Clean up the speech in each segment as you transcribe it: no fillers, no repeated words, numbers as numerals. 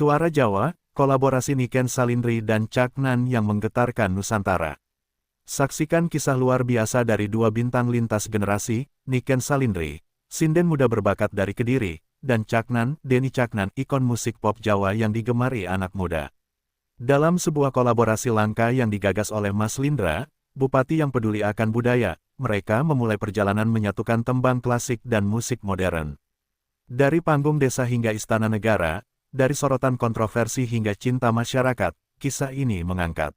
Suara Jawa, kolaborasi Niken Salindri dan Caknan yang menggetarkan Nusantara. Saksikan kisah luar biasa dari dua bintang lintas generasi, Niken Salindri, sinden muda berbakat dari Kediri, dan Caknan, Denny Caknan, ikon musik pop Jawa yang digemari anak muda. Dalam sebuah kolaborasi langka yang digagas oleh Mas Lindra, bupati yang peduli akan budaya, mereka memulai perjalanan menyatukan tembang klasik dan musik modern. Dari panggung desa hingga istana negara, dari sorotan kontroversi hingga cinta masyarakat, kisah ini mengangkat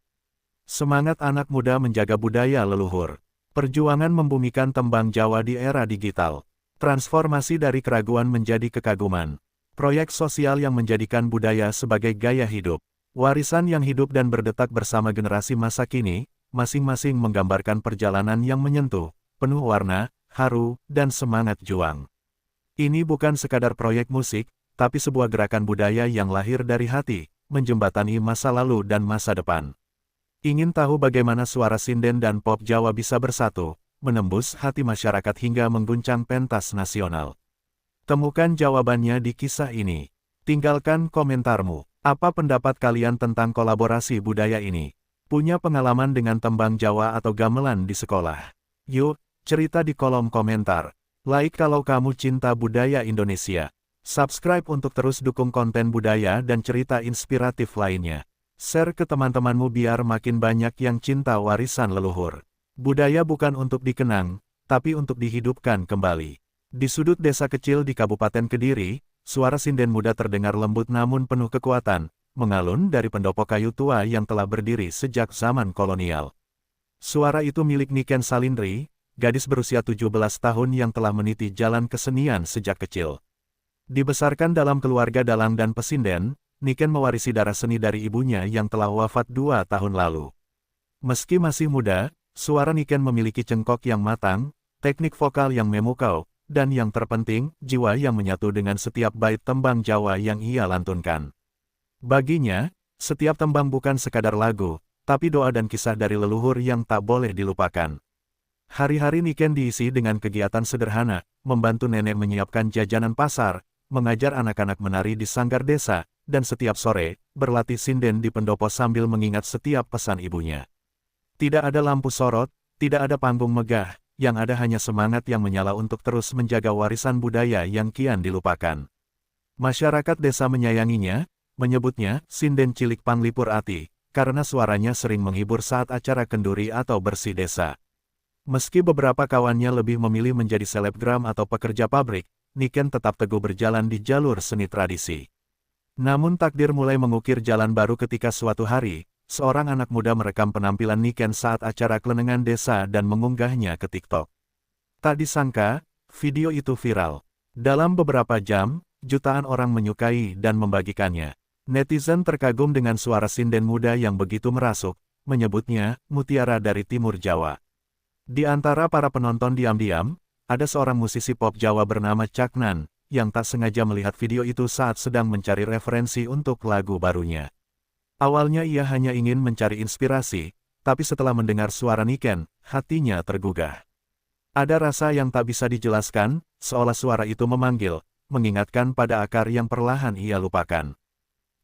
semangat anak muda menjaga budaya leluhur. Perjuangan membumikan tembang Jawa di era digital. Transformasi dari keraguan menjadi kekaguman. Proyek sosial yang menjadikan budaya sebagai gaya hidup. Warisan yang hidup dan berdetak bersama generasi masa kini, masing-masing menggambarkan perjalanan yang menyentuh, penuh warna, haru, dan semangat juang. Ini bukan sekadar proyek musik, tapi sebuah gerakan budaya yang lahir dari hati, menjembatani masa lalu dan masa depan. Ingin tahu bagaimana suara sinden dan pop Jawa bisa bersatu, menembus hati masyarakat hingga mengguncang pentas nasional? Temukan jawabannya di kisah ini. Tinggalkan komentarmu. Apa pendapat kalian tentang kolaborasi budaya ini? Punya pengalaman dengan tembang Jawa atau gamelan di sekolah? Yuk, cerita di kolom komentar. Like kalau kamu cinta budaya Indonesia. Subscribe untuk terus dukung konten budaya dan cerita inspiratif lainnya. Share ke teman-temanmu biar makin banyak yang cinta warisan leluhur. Budaya bukan untuk dikenang, tapi untuk dihidupkan kembali. Di sudut desa kecil di Kabupaten Kediri, suara sinden muda terdengar lembut namun penuh kekuatan, mengalun dari pendopo kayu tua yang telah berdiri sejak zaman kolonial. Suara itu milik Niken Salindri, gadis berusia 17 tahun yang telah meniti jalan kesenian sejak kecil. Dibesarkan dalam keluarga dalang dan pesinden, Niken mewarisi darah seni dari ibunya yang telah wafat 2 tahun lalu. Meski masih muda, suara Niken memiliki cengkok yang matang, teknik vokal yang memukau, dan yang terpenting, jiwa yang menyatu dengan setiap bait tembang Jawa yang ia lantunkan. Baginya, setiap tembang bukan sekadar lagu, tapi doa dan kisah dari leluhur yang tak boleh dilupakan. Hari-hari Niken diisi dengan kegiatan sederhana, membantu nenek menyiapkan jajanan pasar, mengajar anak-anak menari di sanggar desa, dan setiap sore, berlatih sinden di pendopo sambil mengingat setiap pesan ibunya. Tidak ada lampu sorot, tidak ada panggung megah, yang ada hanya semangat yang menyala untuk terus menjaga warisan budaya yang kian dilupakan. Masyarakat desa menyayanginya, menyebutnya sinden cilik panglipur ati, karena suaranya sering menghibur saat acara kenduri atau bersih desa. Meski beberapa kawannya lebih memilih menjadi selebgram atau pekerja pabrik, Niken tetap teguh berjalan di jalur seni tradisi. Namun takdir mulai mengukir jalan baru ketika suatu hari, seorang anak muda merekam penampilan Niken saat acara kelenengan desa dan mengunggahnya ke TikTok. Tak disangka, video itu viral. Dalam beberapa jam, jutaan orang menyukai dan membagikannya. Netizen terkagum dengan suara sinden muda yang begitu merasuk, menyebutnya mutiara dari Timur Jawa. Di antara para penonton diam-diam, ada seorang musisi pop Jawa bernama Caknan, yang tak sengaja melihat video itu saat sedang mencari referensi untuk lagu barunya. Awalnya ia hanya ingin mencari inspirasi, tapi setelah mendengar suara Niken, hatinya tergugah. Ada rasa yang tak bisa dijelaskan, seolah suara itu memanggil, mengingatkan pada akar yang perlahan ia lupakan.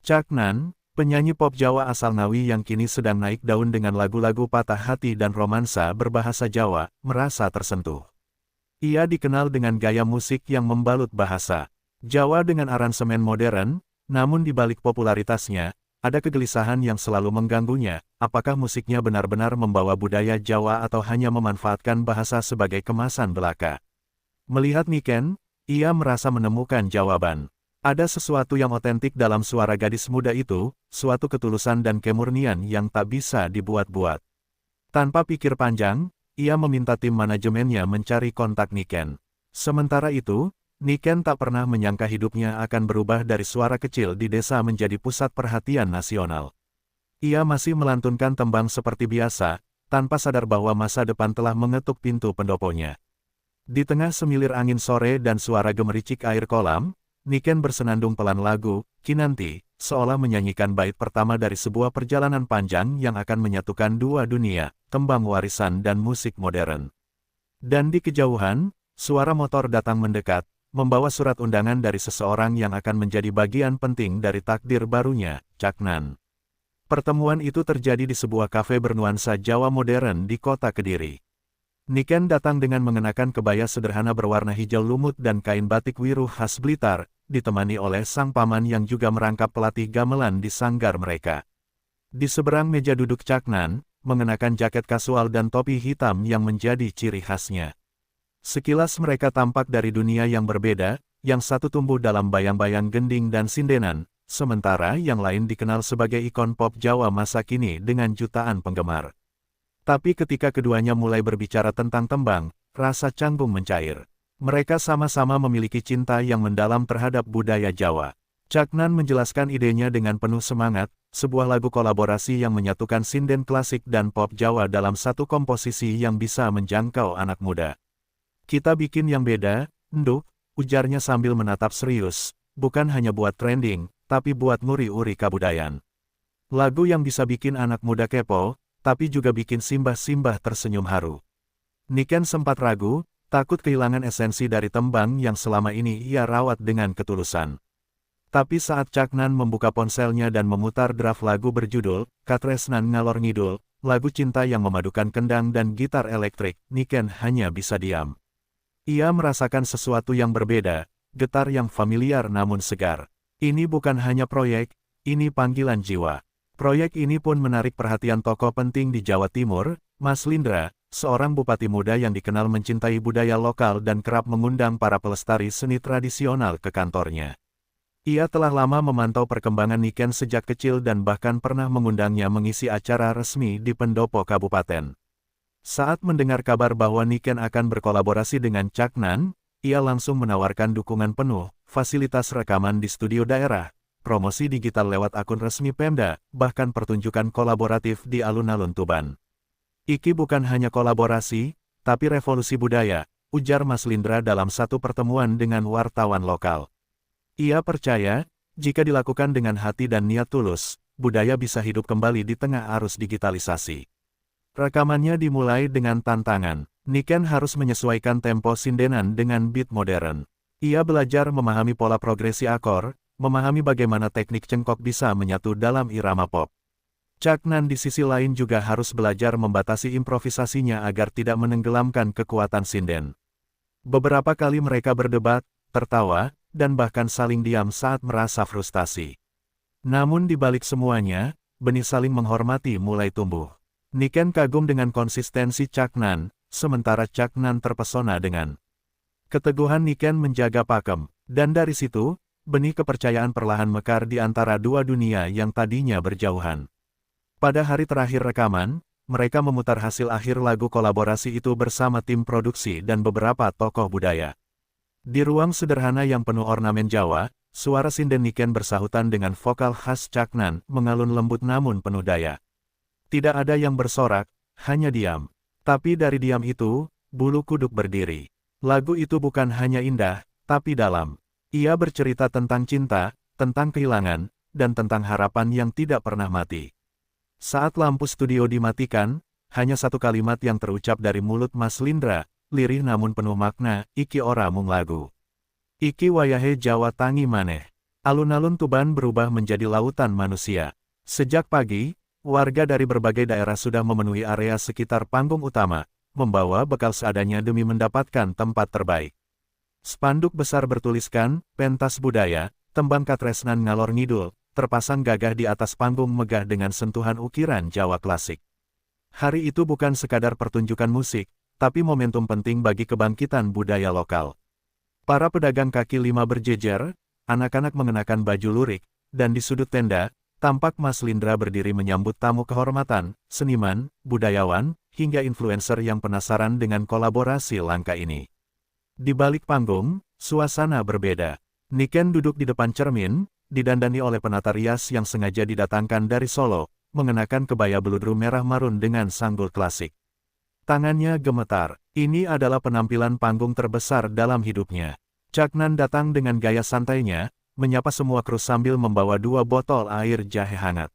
Caknan, penyanyi pop Jawa asal Ngawi yang kini sedang naik daun dengan lagu-lagu patah hati dan romansa berbahasa Jawa, merasa tersentuh. Ia dikenal dengan gaya musik yang membalut bahasa Jawa dengan aransemen modern, namun di balik popularitasnya, ada kegelisahan yang selalu mengganggunya, apakah musiknya benar-benar membawa budaya Jawa atau hanya memanfaatkan bahasa sebagai kemasan belaka. Melihat Niken, ia merasa menemukan jawaban. Ada sesuatu yang otentik dalam suara gadis muda itu, suatu ketulusan dan kemurnian yang tak bisa dibuat-buat. Tanpa pikir panjang, ia meminta tim manajemennya mencari kontak Niken. Sementara itu, Niken tak pernah menyangka hidupnya akan berubah dari suara kecil di desa menjadi pusat perhatian nasional. Ia masih melantunkan tembang seperti biasa, tanpa sadar bahwa masa depan telah mengetuk pintu pendoponya. Di tengah semilir angin sore dan suara gemericik air kolam, Niken bersenandung pelan lagu, Kinanti, seolah menyanyikan bait pertama dari sebuah perjalanan panjang yang akan menyatukan dua dunia, tembang warisan dan musik modern. Dan di kejauhan, suara motor datang mendekat, membawa surat undangan dari seseorang yang akan menjadi bagian penting dari takdir barunya, Caknan. Pertemuan itu terjadi di sebuah kafe bernuansa Jawa modern di kota Kediri. Niken datang dengan mengenakan kebaya sederhana berwarna hijau lumut dan kain batik wiru khas Blitar, ditemani oleh sang paman yang juga merangkap pelatih gamelan di sanggar mereka. Di seberang meja duduk Caknan, mengenakan jaket kasual dan topi hitam yang menjadi ciri khasnya. Sekilas mereka tampak dari dunia yang berbeda, yang satu tumbuh dalam bayang-bayang gending dan sindenan, sementara yang lain dikenal sebagai ikon pop Jawa masa kini dengan jutaan penggemar. Tapi ketika keduanya mulai berbicara tentang tembang, rasa canggung mencair. Mereka sama-sama memiliki cinta yang mendalam terhadap budaya Jawa. Caknan menjelaskan idenya dengan penuh semangat, sebuah lagu kolaborasi yang menyatukan sinden klasik dan pop Jawa dalam satu komposisi yang bisa menjangkau anak muda. Kita bikin yang beda, Nduk, ujarnya sambil menatap serius, bukan hanya buat trending, tapi buat nguri-uri kabudayan. Lagu yang bisa bikin anak muda kepo, tapi juga bikin simbah-simbah tersenyum haru. Niken sempat ragu, takut kehilangan esensi dari tembang yang selama ini ia rawat dengan ketulusan. Tapi saat Caknan membuka ponselnya dan memutar draft lagu berjudul Katresnan Ngalor Ngidul, lagu cinta yang memadukan kendang dan gitar elektrik, Niken hanya bisa diam. Ia merasakan sesuatu yang berbeda, getar yang familiar namun segar. Ini bukan hanya proyek, ini panggilan jiwa. Proyek ini pun menarik perhatian tokoh penting di Jawa Timur, Mas Lindra, seorang bupati muda yang dikenal mencintai budaya lokal dan kerap mengundang para pelestari seni tradisional ke kantornya. Ia telah lama memantau perkembangan Niken sejak kecil dan bahkan pernah mengundangnya mengisi acara resmi di pendopo kabupaten. Saat mendengar kabar bahwa Niken akan berkolaborasi dengan Caknan, ia langsung menawarkan dukungan penuh, fasilitas rekaman di studio daerah, promosi digital lewat akun resmi Pemda, bahkan pertunjukan kolaboratif di alun-alun Tuban. Iki bukan hanya kolaborasi, tapi revolusi budaya, ujar Mas Lindra dalam satu pertemuan dengan wartawan lokal. Ia percaya, jika dilakukan dengan hati dan niat tulus, budaya bisa hidup kembali di tengah arus digitalisasi. Rekamannya dimulai dengan tantangan. Niken harus menyesuaikan tempo sindenan dengan beat modern. Ia belajar memahami pola progresi akor, memahami bagaimana teknik cengkok bisa menyatu dalam irama pop. Caknan di sisi lain juga harus belajar membatasi improvisasinya agar tidak menenggelamkan kekuatan sinden. Beberapa kali mereka berdebat, tertawa, dan bahkan saling diam saat merasa frustasi. Namun di balik semuanya, benih saling menghormati mulai tumbuh. Niken kagum dengan konsistensi Caknan, sementara Caknan terpesona dengan keteguhan Niken menjaga pakem, dan dari situ, benih kepercayaan perlahan mekar di antara dua dunia yang tadinya berjauhan. Pada hari terakhir rekaman, mereka memutar hasil akhir lagu kolaborasi itu bersama tim produksi dan beberapa tokoh budaya. Di ruang sederhana yang penuh ornamen Jawa, suara sinden Niken bersahutan dengan vokal khas Caknan, mengalun lembut namun penuh daya. Tidak ada yang bersorak, hanya diam. Tapi dari diam itu, bulu kuduk berdiri. Lagu itu bukan hanya indah, tapi dalam. Ia bercerita tentang cinta, tentang kehilangan, dan tentang harapan yang tidak pernah mati. Saat lampu studio dimatikan, hanya satu kalimat yang terucap dari mulut Mas Lindra, lirih namun penuh makna, iki ora mung lagu. Iki wayahe Jawa tangi maneh. Alun-alun Tuban berubah menjadi lautan manusia. Sejak pagi, warga dari berbagai daerah sudah memenuhi area sekitar panggung utama, membawa bekal seadanya demi mendapatkan tempat terbaik. Spanduk besar bertuliskan, pentas budaya, tembang Katresnan Ngalor Ngidul, terpasang gagah di atas panggung megah dengan sentuhan ukiran Jawa klasik. Hari itu bukan sekadar pertunjukan musik, tapi momentum penting bagi kebangkitan budaya lokal. Para pedagang kaki lima berjejer, anak-anak mengenakan baju lurik, dan di sudut tenda, tampak Mas Lindra berdiri menyambut tamu kehormatan, seniman, budayawan, hingga influencer yang penasaran dengan kolaborasi langka ini. Di balik panggung, suasana berbeda. Niken duduk di depan cermin, didandani oleh penata rias yang sengaja didatangkan dari Solo, mengenakan kebaya beludru merah marun dengan sanggul klasik. Tangannya gemetar. Ini adalah penampilan panggung terbesar dalam hidupnya. Caknan datang dengan gaya santainya, menyapa semua kru sambil membawa 2 botol air jahe hangat.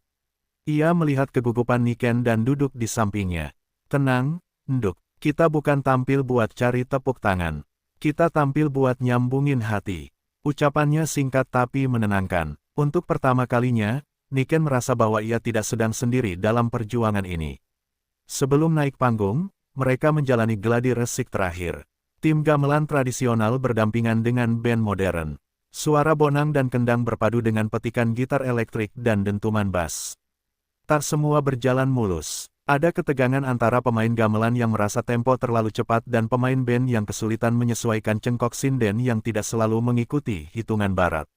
Ia melihat kegugupan Niken dan duduk di sampingnya. Tenang, Nduk, kita bukan tampil buat cari tepuk tangan. Kita tampil buat nyambungin hati. Ucapannya singkat tapi menenangkan. Untuk pertama kalinya, Niken merasa bahwa ia tidak sedang sendiri dalam perjuangan ini. Sebelum naik panggung, mereka menjalani gladi resik terakhir. Tim gamelan tradisional berdampingan dengan band modern. Suara bonang dan kendang berpadu dengan petikan gitar elektrik dan dentuman bass. Tak semua berjalan mulus. Ada ketegangan antara pemain gamelan yang merasa tempo terlalu cepat dan pemain band yang kesulitan menyesuaikan cengkok sinden yang tidak selalu mengikuti hitungan barat.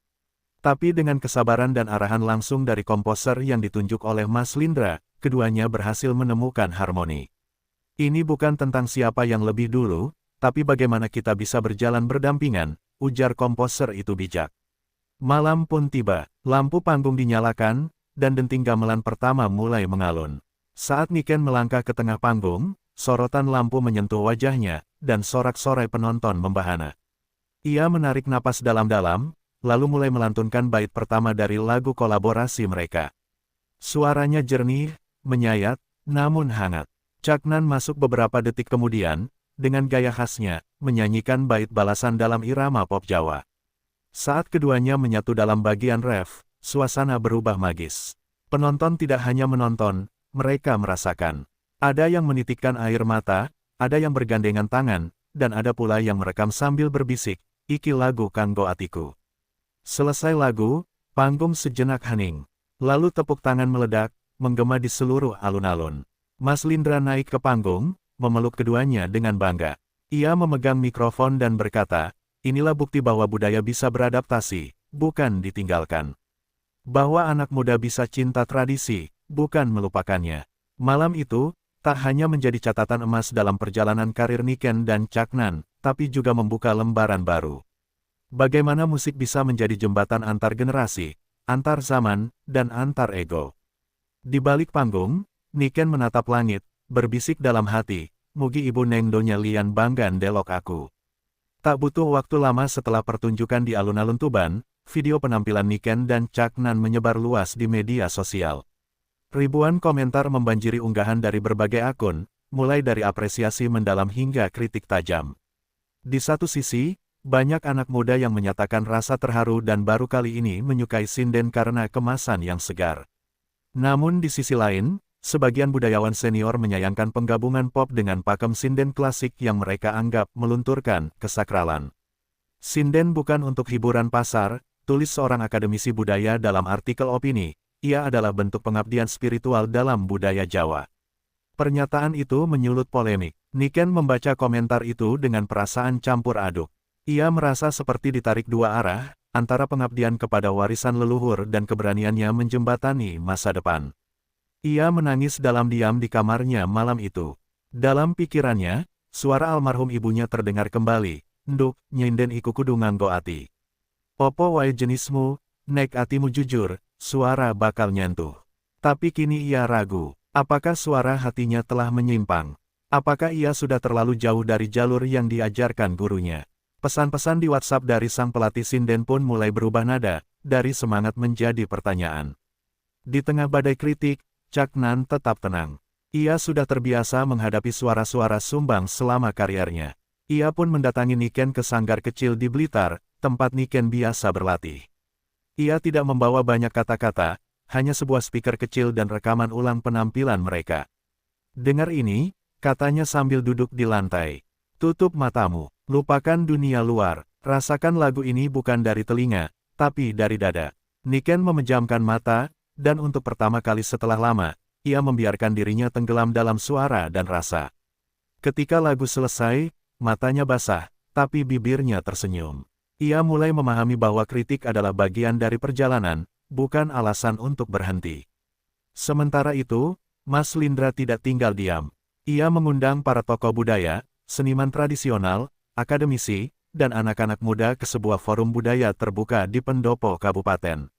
Tapi dengan kesabaran dan arahan langsung dari komposer yang ditunjuk oleh Mas Lindra, keduanya berhasil menemukan harmoni. Ini bukan tentang siapa yang lebih dulu, tapi bagaimana kita bisa berjalan berdampingan, ujar komposer itu bijak. Malam pun tiba, lampu panggung dinyalakan, dan denting gamelan pertama mulai mengalun. Saat Niken melangkah ke tengah panggung, sorotan lampu menyentuh wajahnya, dan sorak-sorai penonton membahana. Ia menarik napas dalam-dalam, lalu mulai melantunkan bait pertama dari lagu kolaborasi mereka. Suaranya jernih, menyayat, namun hangat. Caknan masuk beberapa detik kemudian, dengan gaya khasnya, menyanyikan bait balasan dalam irama pop Jawa. Saat keduanya menyatu dalam bagian ref, suasana berubah magis. Penonton tidak hanya menonton, mereka merasakan. Ada yang menitikkan air mata, ada yang bergandengan tangan, dan ada pula yang merekam sambil berbisik, "Iki lagu kanggo atiku." Selesai lagu, panggung sejenak hening. Lalu tepuk tangan meledak, menggema di seluruh alun-alun. Mas Lindra naik ke panggung, memeluk keduanya dengan bangga. Ia memegang mikrofon dan berkata, "Inilah bukti bahwa budaya bisa beradaptasi, bukan ditinggalkan. Bahwa anak muda bisa cinta tradisi, bukan melupakannya." Malam itu, tak hanya menjadi catatan emas dalam perjalanan karir Niken dan Caknan, tapi juga membuka lembaran baru. Bagaimana musik bisa menjadi jembatan antar generasi, antar zaman, dan antar ego. Di balik panggung, Niken menatap langit, berbisik dalam hati, "Mugi ibu neng donya lian banggan delok aku." Tak butuh waktu lama setelah pertunjukan di alun-alun Tuban, video penampilan Niken dan Caknan menyebar luas di media sosial. Ribuan komentar membanjiri unggahan dari berbagai akun, mulai dari apresiasi mendalam hingga kritik tajam. Di satu sisi, banyak anak muda yang menyatakan rasa terharu dan baru kali ini menyukai sinden karena kemasan yang segar. Namun di sisi lain, sebagian budayawan senior menyayangkan penggabungan pop dengan pakem sinden klasik yang mereka anggap melunturkan kesakralan. Sinden bukan untuk hiburan pasar, tulis seorang akademisi budaya dalam artikel opini. Ia adalah bentuk pengabdian spiritual dalam budaya Jawa. Pernyataan itu menyulut polemik. Niken membaca komentar itu dengan perasaan campur aduk. Ia merasa seperti ditarik dua arah, antara pengabdian kepada warisan leluhur dan keberaniannya menjembatani masa depan. Ia menangis dalam diam di kamarnya malam itu. Dalam pikirannya, suara almarhum ibunya terdengar kembali, "Nduk, nyinden iku kudu nganggo ati. Opo wae jenismu, nek atimu jujur, suara bakal nyentuh." Tapi kini ia ragu, apakah suara hatinya telah menyimpang? Apakah ia sudah terlalu jauh dari jalur yang diajarkan gurunya? Pesan-pesan di WhatsApp dari sang pelatih sinden pun mulai berubah nada, dari semangat menjadi pertanyaan. Di tengah badai kritik, Caknan tetap tenang. Ia sudah terbiasa menghadapi suara-suara sumbang selama karirnya. Ia pun mendatangi Niken ke sanggar kecil di Blitar, tempat Niken biasa berlatih. Ia tidak membawa banyak kata-kata, hanya sebuah speaker kecil dan rekaman ulang penampilan mereka. "Dengar ini," katanya sambil duduk di lantai. "Tutup matamu, lupakan dunia luar, rasakan lagu ini bukan dari telinga, tapi dari dada." Niken memejamkan mata, dan untuk pertama kali setelah lama, ia membiarkan dirinya tenggelam dalam suara dan rasa. Ketika lagu selesai, matanya basah, tapi bibirnya tersenyum. Ia mulai memahami bahwa kritik adalah bagian dari perjalanan, bukan alasan untuk berhenti. Sementara itu, Mas Lindra tidak tinggal diam. Ia mengundang para tokoh budaya, seniman tradisional, akademisi, dan anak-anak muda ke sebuah forum budaya terbuka di pendopo kabupaten.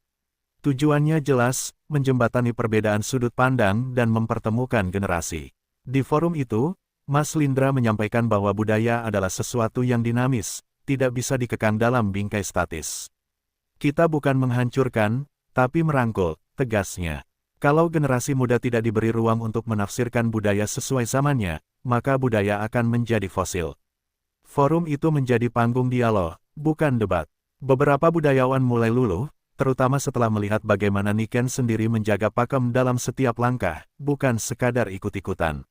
Tujuannya jelas, menjembatani perbedaan sudut pandang dan mempertemukan generasi. Di forum itu, Mas Lindra menyampaikan bahwa budaya adalah sesuatu yang dinamis, tidak bisa dikekang dalam bingkai statis. "Kita bukan menghancurkan, tapi merangkul," tegasnya. Kalau generasi muda tidak diberi ruang untuk menafsirkan budaya sesuai zamannya, maka budaya akan menjadi fosil. Forum itu menjadi panggung dialog, bukan debat. Beberapa budayawan mulai luluh, terutama setelah melihat bagaimana Niken sendiri menjaga pakem dalam setiap langkah, bukan sekadar ikut-ikutan.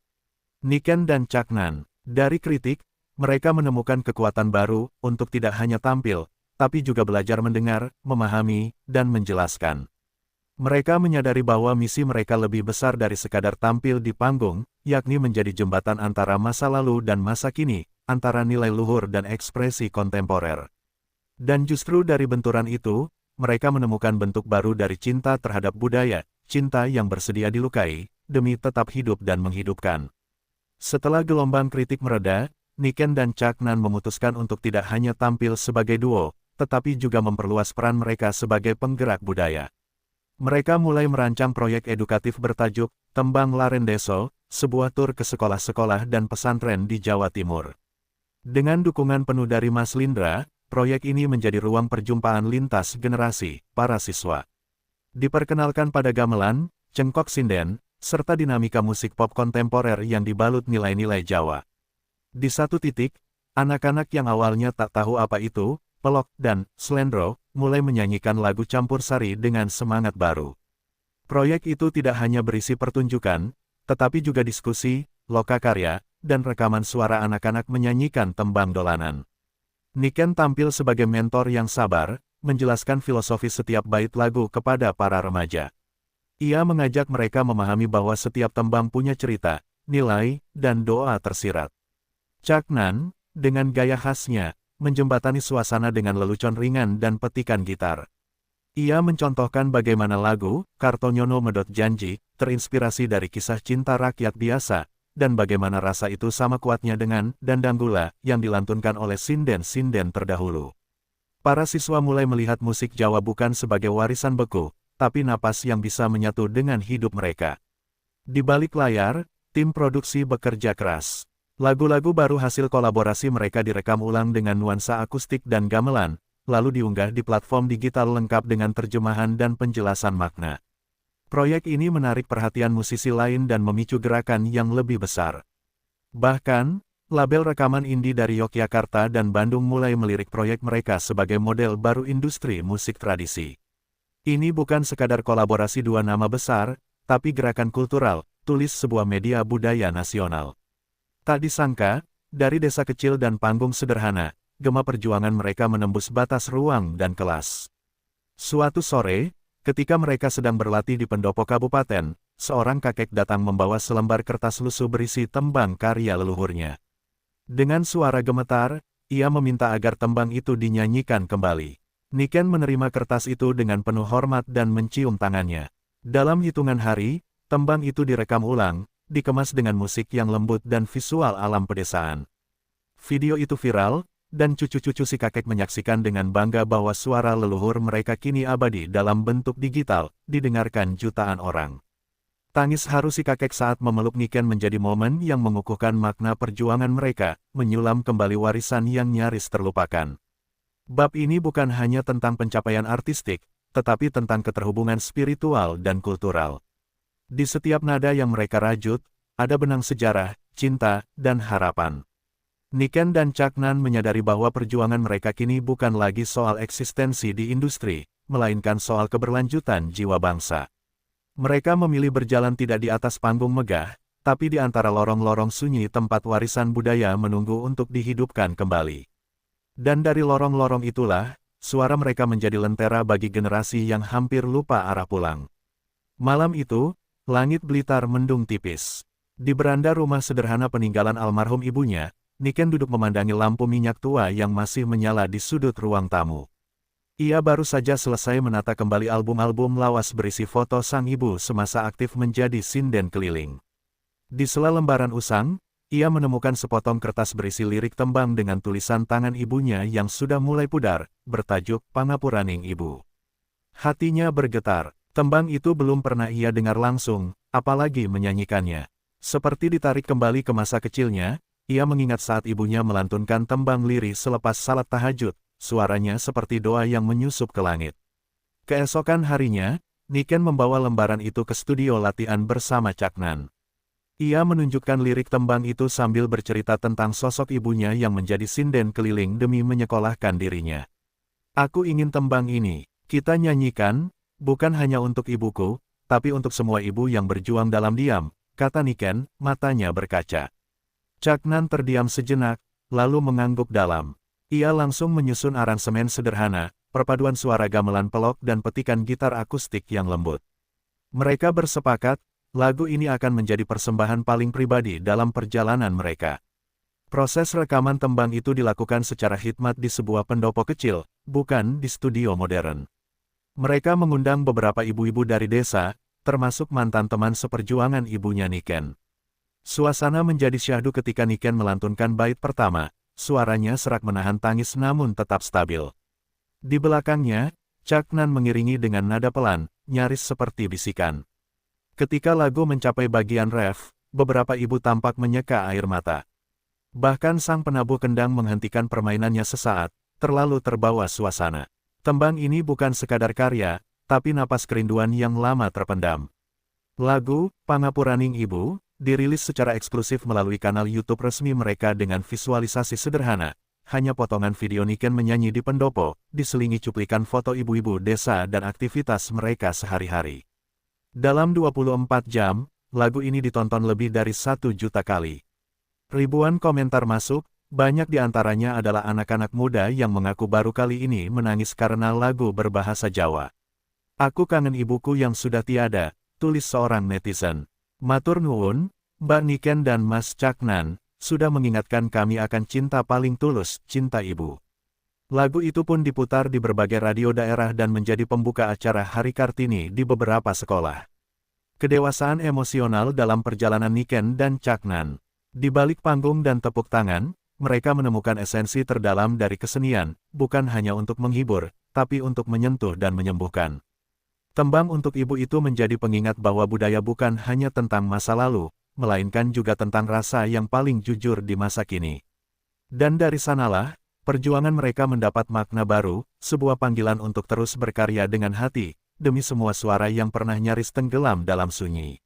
Niken dan Caknan, dari kritik, mereka menemukan kekuatan baru untuk tidak hanya tampil, tapi juga belajar mendengar, memahami, dan menjelaskan. Mereka menyadari bahwa misi mereka lebih besar dari sekadar tampil di panggung, yakni menjadi jembatan antara masa lalu dan masa kini, antara nilai luhur dan ekspresi kontemporer. Dan justru dari benturan itu, mereka menemukan bentuk baru dari cinta terhadap budaya, cinta yang bersedia dilukai, demi tetap hidup dan menghidupkan. Setelah gelombang kritik mereda, Niken dan Caknan memutuskan untuk tidak hanya tampil sebagai duo, tetapi juga memperluas peran mereka sebagai penggerak budaya. Mereka mulai merancang proyek edukatif bertajuk Tembang Larendeso, sebuah tur ke sekolah-sekolah dan pesantren di Jawa Timur. Dengan dukungan penuh dari Mas Lindra, proyek ini menjadi ruang perjumpaan lintas generasi, para siswa. Diperkenalkan pada gamelan, cengkok sinden, serta dinamika musik pop kontemporer yang dibalut nilai-nilai Jawa. Di satu titik, anak-anak yang awalnya tak tahu apa itu, pelok, dan slendro, mulai menyanyikan lagu campur sari dengan semangat baru. Proyek itu tidak hanya berisi pertunjukan, tetapi juga diskusi, lokakarya, dan rekaman suara anak-anak menyanyikan tembang dolanan. Niken tampil sebagai mentor yang sabar, menjelaskan filosofi setiap bait lagu kepada para remaja. Ia mengajak mereka memahami bahwa setiap tembang punya cerita, nilai, dan doa tersirat. Caknan, dengan gaya khasnya, menjembatani suasana dengan lelucon ringan dan petikan gitar. Ia mencontohkan bagaimana lagu, Kartonyono Medot Janji, terinspirasi dari kisah cinta rakyat biasa, dan bagaimana rasa itu sama kuatnya dengan Dandang Gula, yang dilantunkan oleh sinden-sinden terdahulu. Para siswa mulai melihat musik Jawa bukan sebagai warisan beku, tapi napas yang bisa menyatu dengan hidup mereka. Di balik layar, tim produksi bekerja keras. Lagu-lagu baru hasil kolaborasi mereka direkam ulang dengan nuansa akustik dan gamelan, lalu diunggah di platform digital lengkap dengan terjemahan dan penjelasan makna. Proyek ini menarik perhatian musisi lain dan memicu gerakan yang lebih besar. Bahkan, label rekaman indie dari Yogyakarta dan Bandung mulai melirik proyek mereka sebagai model baru industri musik tradisi. Ini bukan sekadar kolaborasi dua nama besar, tapi gerakan kultural, tulis sebuah media budaya nasional. Tak disangka, dari desa kecil dan panggung sederhana, gema perjuangan mereka menembus batas ruang dan kelas. Suatu sore, ketika mereka sedang berlatih di pendopo kabupaten, seorang kakek datang membawa selembar kertas lusuh berisi tembang karya leluhurnya. Dengan suara gemetar, ia meminta agar tembang itu dinyanyikan kembali. Niken menerima kertas itu dengan penuh hormat dan mencium tangannya. Dalam hitungan hari, tembang itu direkam ulang, dikemas dengan musik yang lembut dan visual alam pedesaan. Video itu viral, dan cucu-cucu si kakek menyaksikan dengan bangga bahwa suara leluhur mereka kini abadi dalam bentuk digital, didengarkan jutaan orang. Tangis haru si kakek saat memeluk Niken menjadi momen yang mengukuhkan makna perjuangan mereka, menyulam kembali warisan yang nyaris terlupakan. Bab ini bukan hanya tentang pencapaian artistik, tetapi tentang keterhubungan spiritual dan kultural. Di setiap nada yang mereka rajut, ada benang sejarah, cinta, dan harapan. Niken dan Caknan menyadari bahwa perjuangan mereka kini bukan lagi soal eksistensi di industri, melainkan soal keberlanjutan jiwa bangsa. Mereka memilih berjalan tidak di atas panggung megah, tapi di antara lorong-lorong sunyi tempat warisan budaya menunggu untuk dihidupkan kembali. Dan dari lorong-lorong itulah, suara mereka menjadi lentera bagi generasi yang hampir lupa arah pulang. Malam itu, langit Blitar mendung tipis. Di beranda rumah sederhana peninggalan almarhum ibunya, Niken duduk memandangi lampu minyak tua yang masih menyala di sudut ruang tamu. Ia baru saja selesai menata kembali album-album lawas berisi foto sang ibu semasa aktif menjadi sinden keliling. Di sela lembaran usang, ia menemukan sepotong kertas berisi lirik tembang dengan tulisan tangan ibunya yang sudah mulai pudar, bertajuk Pangapuraning Ibu. Hatinya bergetar. Tembang itu belum pernah ia dengar langsung, apalagi menyanyikannya. Seperti ditarik kembali ke masa kecilnya, ia mengingat saat ibunya melantunkan tembang lirih selepas salat tahajud, suaranya seperti doa yang menyusup ke langit. Keesokan harinya, Niken membawa lembaran itu ke studio latihan bersama Caknan. Ia menunjukkan lirik tembang itu sambil bercerita tentang sosok ibunya yang menjadi sinden keliling demi menyekolahkan dirinya. Aku ingin tembang ini, kita nyanyikan, bukan hanya untuk ibuku, tapi untuk semua ibu yang berjuang dalam diam, kata Niken, matanya berkaca. Chaknan terdiam sejenak, lalu mengangguk dalam. Ia langsung menyusun aransemen sederhana, perpaduan suara gamelan pelok dan petikan gitar akustik yang lembut. Mereka bersepakat, lagu ini akan menjadi persembahan paling pribadi dalam perjalanan mereka. Proses rekaman tembang itu dilakukan secara khidmat di sebuah pendopo kecil, bukan di studio modern. Mereka mengundang beberapa ibu-ibu dari desa, termasuk mantan teman seperjuangan ibunya Niken. Suasana menjadi syahdu ketika Niken melantunkan bait pertama, suaranya serak menahan tangis namun tetap stabil. Di belakangnya, Chaknan mengiringi dengan nada pelan, nyaris seperti bisikan. Ketika lagu mencapai bagian ref, beberapa ibu tampak menyeka air mata. Bahkan sang penabuh kendang menghentikan permainannya sesaat, terlalu terbawa suasana. Tembang ini bukan sekadar karya, tapi napas kerinduan yang lama terpendam. Lagu, Pangapuraning Ibu, dirilis secara eksklusif melalui kanal YouTube resmi mereka dengan visualisasi sederhana. Hanya potongan video Niken menyanyi di pendopo, diselingi cuplikan foto ibu-ibu desa dan aktivitas mereka sehari-hari. Dalam 24 jam, lagu ini ditonton lebih dari 1 juta kali. Ribuan komentar masuk, banyak di antaranya adalah anak-anak muda yang mengaku baru kali ini menangis karena lagu berbahasa Jawa. Aku kangen ibuku yang sudah tiada, tulis seorang netizen. Matur nuwun, Mbak Niken dan Mas Chaknan, sudah mengingatkan kami akan cinta paling tulus, cinta ibu. Lagu itu pun diputar di berbagai radio daerah dan menjadi pembuka acara Hari Kartini di beberapa sekolah. Kedewasaan emosional dalam perjalanan Niken dan Chaknan. Di balik panggung dan tepuk tangan, mereka menemukan esensi terdalam dari kesenian, bukan hanya untuk menghibur, tapi untuk menyentuh dan menyembuhkan. Tembang untuk ibu itu menjadi pengingat bahwa budaya bukan hanya tentang masa lalu, melainkan juga tentang rasa yang paling jujur di masa kini. Dan dari sanalah, perjuangan mereka mendapat makna baru, sebuah panggilan untuk terus berkarya dengan hati, demi semua suara yang pernah nyaris tenggelam dalam sunyi.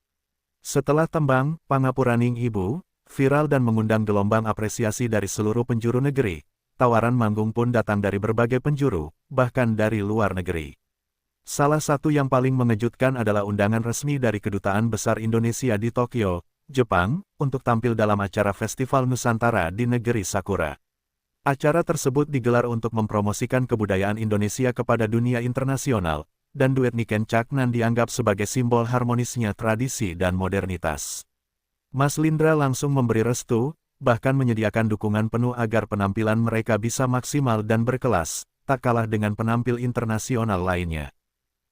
Setelah tembang, Pangapuraning Ibu, viral dan mengundang gelombang apresiasi dari seluruh penjuru negeri, tawaran manggung pun datang dari berbagai penjuru, bahkan dari luar negeri. Salah satu yang paling mengejutkan adalah undangan resmi dari Kedutaan Besar Indonesia di Tokyo, Jepang, untuk tampil dalam acara Festival Nusantara di negeri Sakura. Acara tersebut digelar untuk mempromosikan kebudayaan Indonesia kepada dunia internasional, dan duet Niken Chaknan dianggap sebagai simbol harmonisnya tradisi dan modernitas. Mas Lindra langsung memberi restu, bahkan menyediakan dukungan penuh agar penampilan mereka bisa maksimal dan berkelas, tak kalah dengan penampil internasional lainnya.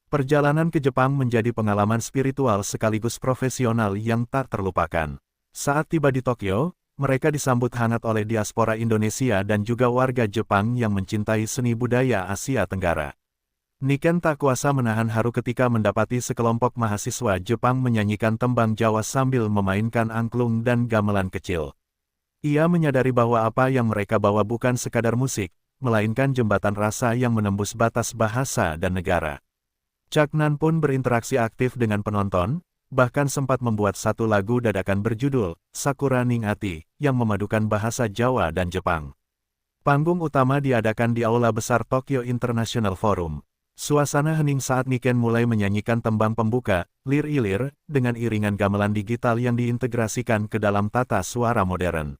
Perjalanan ke Jepang menjadi pengalaman spiritual sekaligus profesional yang tak terlupakan. Saat tiba di Tokyo, mereka disambut hangat oleh diaspora Indonesia dan juga warga Jepang yang mencintai seni budaya Asia Tenggara. Niken tak kuasa menahan haru ketika mendapati sekelompok mahasiswa Jepang menyanyikan tembang Jawa sambil memainkan angklung dan gamelan kecil. Ia menyadari bahwa apa yang mereka bawa bukan sekadar musik, melainkan jembatan rasa yang menembus batas bahasa dan negara. Chaknan pun berinteraksi aktif dengan penonton, bahkan sempat membuat satu lagu dadakan berjudul Sakura Ning Ati, yang memadukan bahasa Jawa dan Jepang. Panggung utama diadakan di Aula Besar Tokyo International Forum. Suasana hening saat Niken mulai menyanyikan tembang pembuka, Lir Ilir, dengan iringan gamelan digital yang diintegrasikan ke dalam tata suara modern.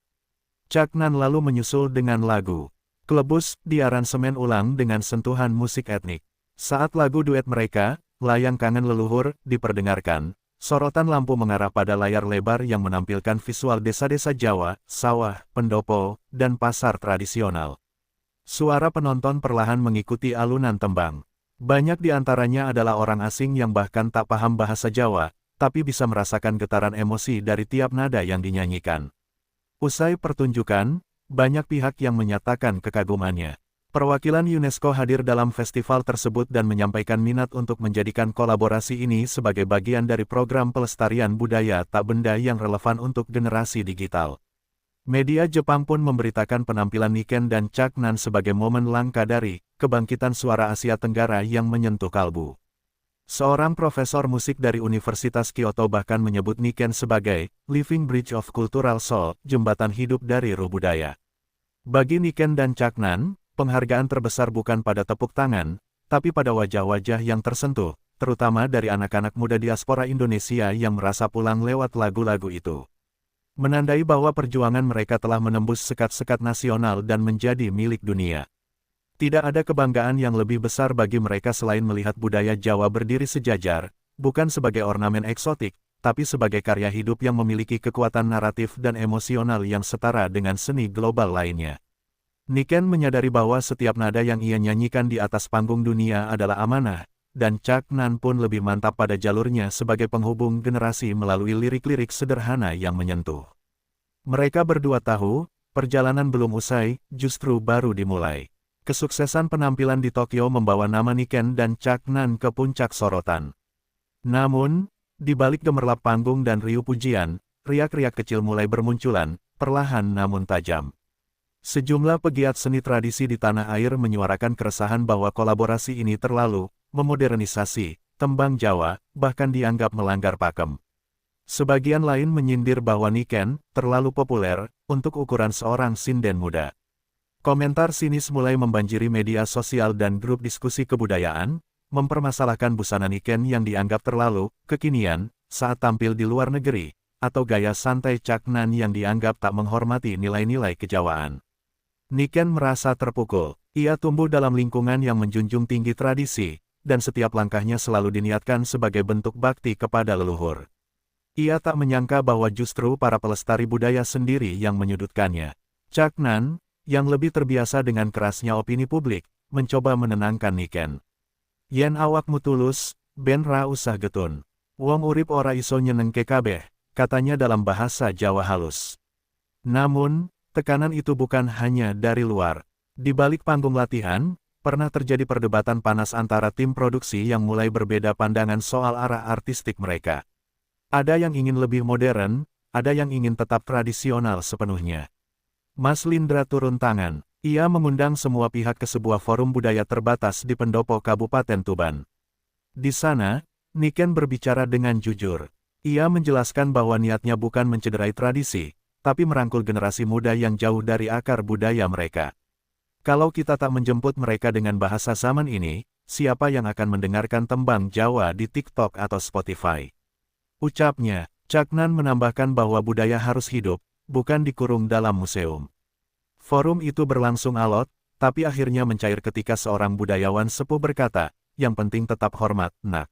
Chaknan lalu menyusul dengan lagu Klebus, diaransemen ulang dengan sentuhan musik etnik. Saat lagu duet mereka, Layang Kangen Leluhur, diperdengarkan, sorotan lampu mengarah pada layar lebar yang menampilkan visual desa-desa Jawa, sawah, pendopo, dan pasar tradisional. Suara penonton perlahan mengikuti alunan tembang. Banyak di antaranya adalah orang asing yang bahkan tak paham bahasa Jawa, tapi bisa merasakan getaran emosi dari tiap nada yang dinyanyikan. Usai pertunjukan, banyak pihak yang menyatakan kekagumannya. Perwakilan UNESCO hadir dalam festival tersebut dan menyampaikan minat untuk menjadikan kolaborasi ini sebagai bagian dari program pelestarian budaya tak benda yang relevan untuk generasi digital. Media Jepang pun memberitakan penampilan Niken dan Chaknan sebagai momen langka dari kebangkitan suara Asia Tenggara yang menyentuh kalbu. Seorang profesor musik dari Universitas Kyoto bahkan menyebut Niken sebagai Living Bridge of Cultural Soul, jembatan hidup dari ruh budaya. Bagi Niken dan Caknan, penghargaan terbesar bukan pada tepuk tangan, tapi pada wajah-wajah yang tersentuh, terutama dari anak-anak muda diaspora Indonesia yang merasa pulang lewat lagu-lagu itu. Menandai bahwa perjuangan mereka telah menembus sekat-sekat nasional dan menjadi milik dunia. Tidak ada kebanggaan yang lebih besar bagi mereka selain melihat budaya Jawa berdiri sejajar, bukan sebagai ornamen eksotik, tapi sebagai karya hidup yang memiliki kekuatan naratif dan emosional yang setara dengan seni global lainnya. Niken menyadari bahwa setiap nada yang ia nyanyikan di atas panggung dunia adalah amanah, dan Caknan pun lebih mantap pada jalurnya sebagai penghubung generasi melalui lirik-lirik sederhana yang menyentuh. Mereka berdua tahu, perjalanan belum usai, justru baru dimulai. Kesuksesan penampilan di Tokyo membawa nama Niken dan Caknan ke puncak sorotan. Namun, di balik gemerlap panggung dan riuh pujian, riak-riak kecil mulai bermunculan, perlahan namun tajam. Sejumlah pegiat seni tradisi di tanah air menyuarakan keresahan bahwa kolaborasi ini terlalu memodernisasi tembang Jawa, bahkan dianggap melanggar pakem. Sebagian lain menyindir bahwa Niken terlalu populer untuk ukuran seorang sinden muda. Komentar sinis mulai membanjiri media sosial dan grup diskusi kebudayaan, mempermasalahkan busana Niken yang dianggap terlalu kekinian saat tampil di luar negeri, atau gaya santai Caknan yang dianggap tak menghormati nilai-nilai kejawaan. Niken merasa terpukul. Ia tumbuh dalam lingkungan yang menjunjung tinggi tradisi, dan setiap langkahnya selalu diniatkan sebagai bentuk bakti kepada leluhur. Ia tak menyangka bahwa justru para pelestari budaya sendiri yang menyudutkannya. Caknan, yang lebih terbiasa dengan kerasnya opini publik, mencoba menenangkan Niken. Yen awakmu tulus, ben ra usah getun. Wong urip ora iso nyenengke kabeh, katanya dalam bahasa Jawa halus. Namun, tekanan itu bukan hanya dari luar. Di balik panggung latihan, pernah terjadi perdebatan panas antara tim produksi yang mulai berbeda pandangan soal arah artistik mereka. Ada yang ingin lebih modern, ada yang ingin tetap tradisional sepenuhnya. Mas Lindra turun tangan. Ia mengundang semua pihak ke sebuah forum budaya terbatas di pendopo Kabupaten Tuban. Di sana, Niken berbicara dengan jujur. Ia menjelaskan bahwa niatnya bukan mencederai tradisi, tapi merangkul generasi muda yang jauh dari akar budaya mereka. Kalau kita tak menjemput mereka dengan bahasa zaman ini, siapa yang akan mendengarkan tembang Jawa di TikTok atau Spotify? Ucapnya, Caknan menambahkan bahwa budaya harus hidup, bukan dikurung dalam museum. Forum itu berlangsung alot, tapi akhirnya mencair ketika seorang budayawan sepuh berkata, yang penting tetap hormat, nak.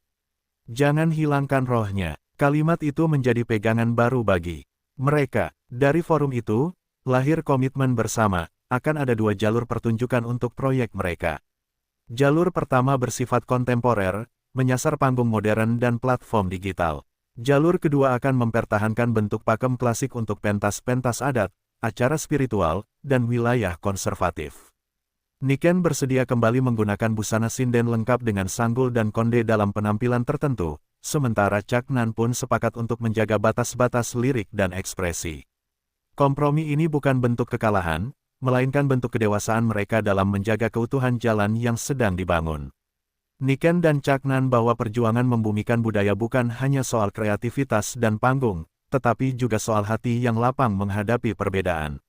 Jangan hilangkan rohnya. Kalimat itu menjadi pegangan baru bagi mereka. Dari forum itu, lahir komitmen bersama, akan ada dua jalur pertunjukan untuk proyek mereka. Jalur pertama bersifat kontemporer, menyasar panggung modern dan platform digital. Jalur kedua akan mempertahankan bentuk pakem klasik untuk pentas-pentas adat, acara spiritual, dan wilayah konservatif. Niken bersedia kembali menggunakan busana sinden lengkap dengan sanggul dan konde dalam penampilan tertentu, sementara Caknan pun sepakat untuk menjaga batas-batas lirik dan ekspresi. Kompromi ini bukan bentuk kekalahan, melainkan bentuk kedewasaan mereka dalam menjaga keutuhan jalan yang sedang dibangun. Niken dan Caknan bahwa perjuangan membumikan budaya bukan hanya soal kreativitas dan panggung, tetapi juga soal hati yang lapang menghadapi perbedaan.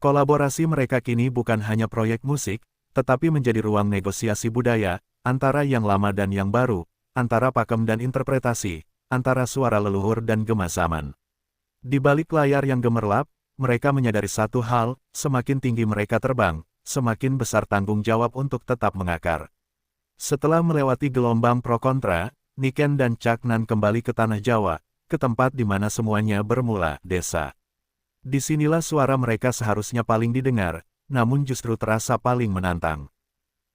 Kolaborasi mereka kini bukan hanya proyek musik, tetapi menjadi ruang negosiasi budaya, antara yang lama dan yang baru, antara pakem dan interpretasi, antara suara leluhur dan gema zaman. Di balik layar yang gemerlap, mereka menyadari satu hal, semakin tinggi mereka terbang, semakin besar tanggung jawab untuk tetap mengakar. Setelah melewati gelombang pro-kontra, Niken dan Caknan kembali ke tanah Jawa, ke tempat di mana semuanya bermula, desa. Disinilah suara mereka seharusnya paling didengar, namun justru terasa paling menantang.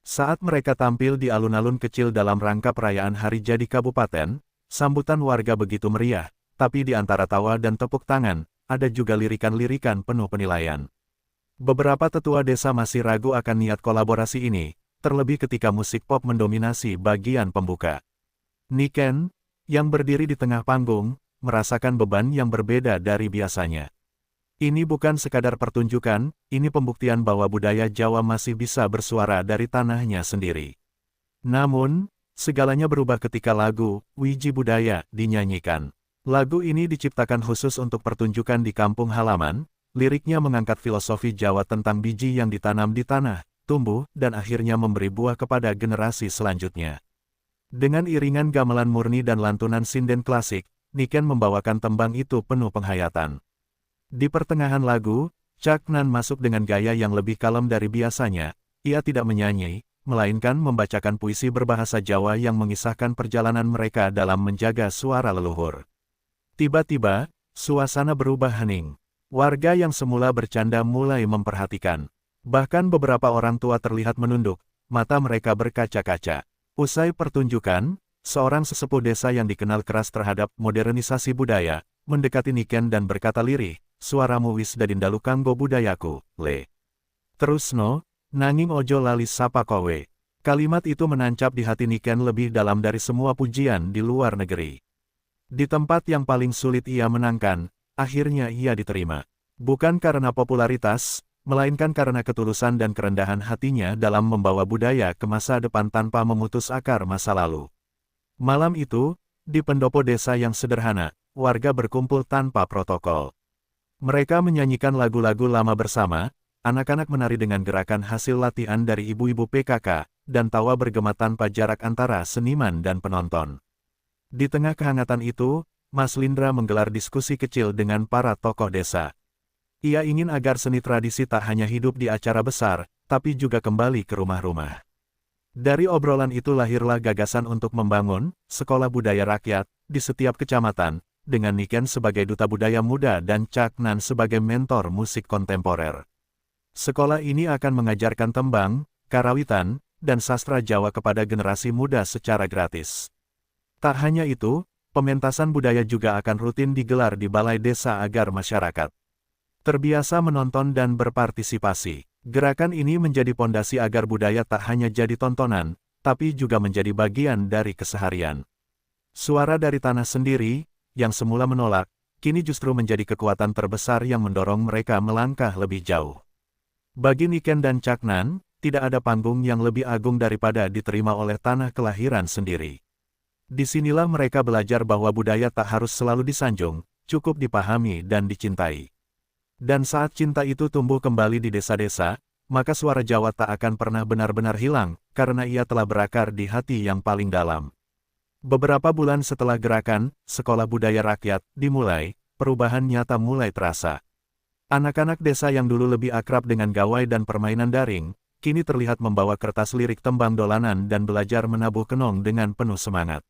Saat mereka tampil di alun-alun kecil dalam rangka perayaan Hari Jadi Kabupaten, sambutan warga begitu meriah, tapi di antara tawa dan tepuk tangan, ada juga lirikan-lirikan penuh penilaian. Beberapa tetua desa masih ragu akan niat kolaborasi ini, terlebih ketika musik pop mendominasi bagian pembuka. Niken, yang berdiri di tengah panggung, merasakan beban yang berbeda dari biasanya. Ini bukan sekadar pertunjukan, ini pembuktian bahwa budaya Jawa masih bisa bersuara dari tanahnya sendiri. Namun, Segalanya berubah ketika lagu Wiji Budaya dinyanyikan. Lagu ini diciptakan khusus untuk pertunjukan di kampung halaman. Liriknya mengangkat filosofi Jawa tentang biji yang ditanam di tanah, tumbuh, dan akhirnya memberi buah kepada generasi selanjutnya. Dengan iringan gamelan murni dan lantunan sinden klasik, Niken membawakan tembang itu penuh penghayatan. Di pertengahan lagu, Caknan masuk dengan gaya yang lebih kalem dari biasanya. Ia tidak menyanyi, melainkan membacakan puisi berbahasa Jawa yang mengisahkan perjalanan mereka dalam menjaga suara leluhur. Tiba-tiba, suasana berubah hening. Warga yang semula bercanda mulai memperhatikan. Bahkan beberapa orang tua terlihat menunduk, mata mereka berkaca-kaca. Usai pertunjukan, seorang sesepuh desa yang dikenal keras terhadap modernisasi budaya, mendekati Niken dan berkata lirih, "Suaramu wis dadi ndalu kanggo budayaku, le. Terusno, nanging ojo lali sapa kowe." Kalimat itu menancap di hati Niken lebih dalam dari semua pujian di luar negeri. Di tempat yang paling sulit ia menangkan, akhirnya ia diterima. Bukan karena popularitas, melainkan karena ketulusan dan kerendahan hatinya dalam membawa budaya ke masa depan tanpa memutus akar masa lalu. Malam itu, di pendopo desa yang sederhana, warga berkumpul tanpa protokol. Mereka menyanyikan lagu-lagu lama bersama, anak-anak menari dengan gerakan hasil latihan dari ibu-ibu PKK, dan tawa bergema tanpa jarak antara seniman dan penonton. Di tengah kehangatan itu, Mas Lindra menggelar diskusi kecil dengan para tokoh desa. Ia ingin agar seni tradisi tak hanya hidup di acara besar, tapi juga kembali ke rumah-rumah. Dari obrolan itu lahirlah gagasan untuk membangun sekolah budaya rakyat di setiap kecamatan, dengan Niken sebagai duta budaya muda dan Caknan sebagai mentor musik kontemporer. Sekolah ini akan mengajarkan tembang, karawitan, dan sastra Jawa kepada generasi muda secara gratis. Tak hanya itu, pementasan budaya juga akan rutin digelar di balai desa agar masyarakat terbiasa menonton dan berpartisipasi. Gerakan ini menjadi pondasi agar budaya tak hanya jadi tontonan, tapi juga menjadi bagian dari keseharian. Suara dari tanah sendiri, yang semula menolak, kini justru menjadi kekuatan terbesar yang mendorong mereka melangkah lebih jauh. Bagi Niken dan Caknan, tidak ada panggung yang lebih agung daripada diterima oleh tanah kelahiran sendiri. Disinilah mereka belajar bahwa budaya tak harus selalu disanjung, cukup dipahami dan dicintai. Dan saat cinta itu tumbuh kembali di desa-desa, maka suara Jawa tak akan pernah benar-benar hilang, karena ia telah berakar di hati yang paling dalam. Beberapa bulan setelah gerakan Sekolah Budaya Rakyat dimulai, perubahan nyata mulai terasa. Anak-anak desa yang dulu lebih akrab dengan gawai dan permainan daring, kini terlihat membawa kertas lirik tembang dolanan dan belajar menabuh kenong dengan penuh semangat.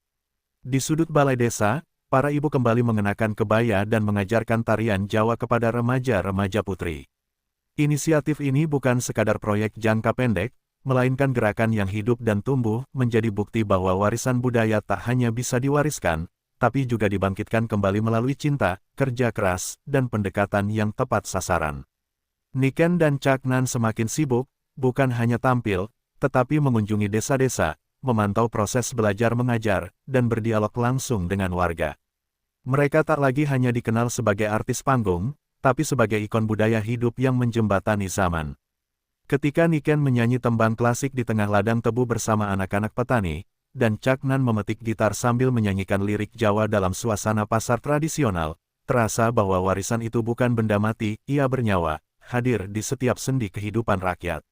Di sudut balai desa, para ibu kembali mengenakan kebaya dan mengajarkan tarian Jawa kepada remaja-remaja putri. Inisiatif ini bukan sekadar proyek jangka pendek, melainkan gerakan yang hidup dan tumbuh menjadi bukti bahwa warisan budaya tak hanya bisa diwariskan, tapi juga dibangkitkan kembali melalui cinta, kerja keras, dan pendekatan yang tepat sasaran. Niken dan Caknan semakin sibuk, bukan hanya tampil, tetapi mengunjungi desa-desa, memantau proses belajar mengajar, dan berdialog langsung dengan warga. Mereka tak lagi hanya dikenal sebagai artis panggung, tapi sebagai ikon budaya hidup yang menjembatani zaman. Ketika Niken menyanyi tembang klasik di tengah ladang tebu bersama anak-anak petani, dan Caknan memetik gitar sambil menyanyikan lirik Jawa dalam suasana pasar tradisional, terasa bahwa warisan itu bukan benda mati, ia bernyawa, hadir di setiap sendi kehidupan rakyat.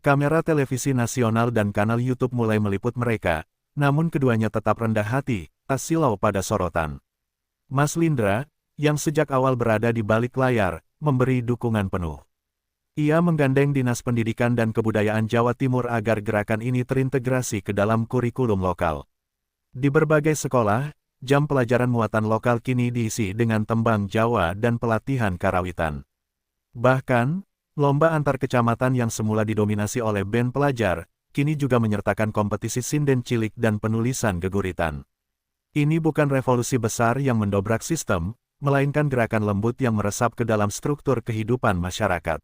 Kamera televisi nasional dan kanal YouTube mulai meliput mereka, namun keduanya tetap rendah hati, tak silau pada sorotan. Mas Lindra, yang sejak awal berada di balik layar, memberi dukungan penuh. Ia menggandeng Dinas Pendidikan dan Kebudayaan Jawa Timur agar gerakan ini terintegrasi ke dalam kurikulum lokal. Di berbagai sekolah, jam pelajaran muatan lokal kini diisi dengan tembang Jawa dan pelatihan karawitan. Bahkan, lomba antar kecamatan yang semula didominasi oleh band pelajar, kini juga menyertakan kompetisi sinden cilik dan penulisan geguritan. Ini bukan revolusi besar yang mendobrak sistem, melainkan gerakan lembut yang meresap ke dalam struktur kehidupan masyarakat.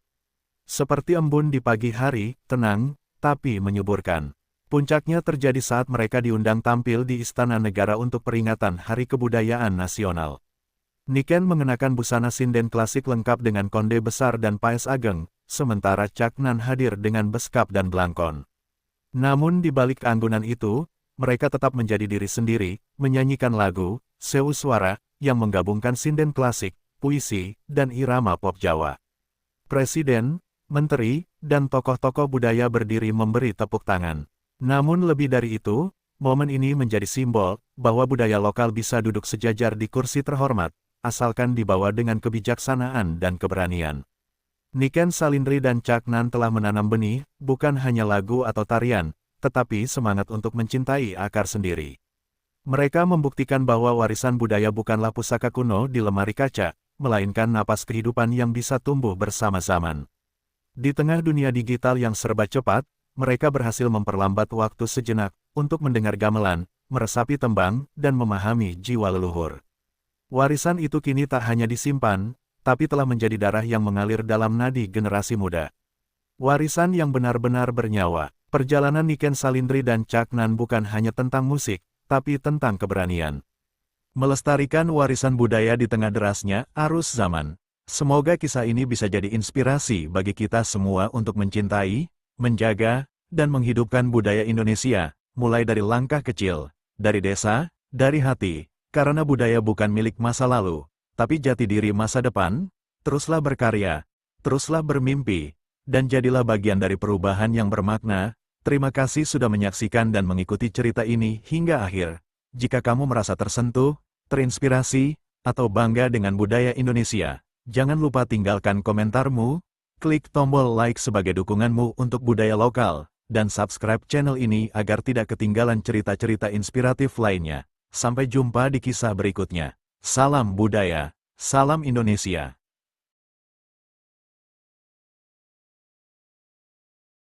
Seperti embun di pagi hari, tenang, tapi menyuburkan. Puncaknya terjadi saat mereka diundang tampil di Istana Negara untuk peringatan Hari Kebudayaan Nasional. Niken mengenakan busana sinden klasik lengkap dengan konde besar dan paes ageng, sementara Caknan hadir dengan beskap dan blangkon. Namun di balik keanggunan itu, mereka tetap menjadi diri sendiri, menyanyikan lagu, seu suara, yang menggabungkan sinden klasik, puisi, dan irama pop Jawa. Presiden, menteri, dan tokoh-tokoh budaya berdiri memberi tepuk tangan. Namun lebih dari itu, momen ini menjadi simbol bahwa budaya lokal bisa duduk sejajar di kursi terhormat, asalkan dibawa dengan kebijaksanaan dan keberanian. Niken Salindri dan Caknan telah menanam benih, bukan hanya lagu atau tarian, tetapi semangat untuk mencintai akar sendiri. Mereka membuktikan bahwa warisan budaya bukanlah pusaka kuno di lemari kaca, melainkan napas kehidupan yang bisa tumbuh bersama zaman. Di tengah dunia digital yang serba cepat, mereka berhasil memperlambat waktu sejenak untuk mendengar gamelan, meresapi tembang, dan memahami jiwa leluhur. Warisan itu kini tak hanya disimpan, tapi telah menjadi darah yang mengalir dalam nadi generasi muda. Warisan yang benar-benar bernyawa. Perjalanan Niken Salindri dan Caknan bukan hanya tentang musik, tapi tentang keberanian. Melestarikan warisan budaya di tengah derasnya arus zaman. Semoga kisah ini bisa jadi inspirasi bagi kita semua untuk mencintai, menjaga, dan menghidupkan budaya Indonesia, mulai dari langkah kecil, dari desa, dari hati, karena budaya bukan milik masa lalu, tapi jati diri masa depan. Teruslah berkarya, teruslah bermimpi, dan jadilah bagian dari perubahan yang bermakna. Terima kasih sudah menyaksikan dan mengikuti cerita ini hingga akhir. Jika kamu merasa tersentuh, terinspirasi, atau bangga dengan budaya Indonesia, jangan lupa tinggalkan komentarmu, klik tombol like sebagai dukunganmu untuk budaya lokal, dan subscribe channel ini agar tidak ketinggalan cerita-cerita inspiratif lainnya. Sampai jumpa di kisah berikutnya. Salam budaya, salam Indonesia.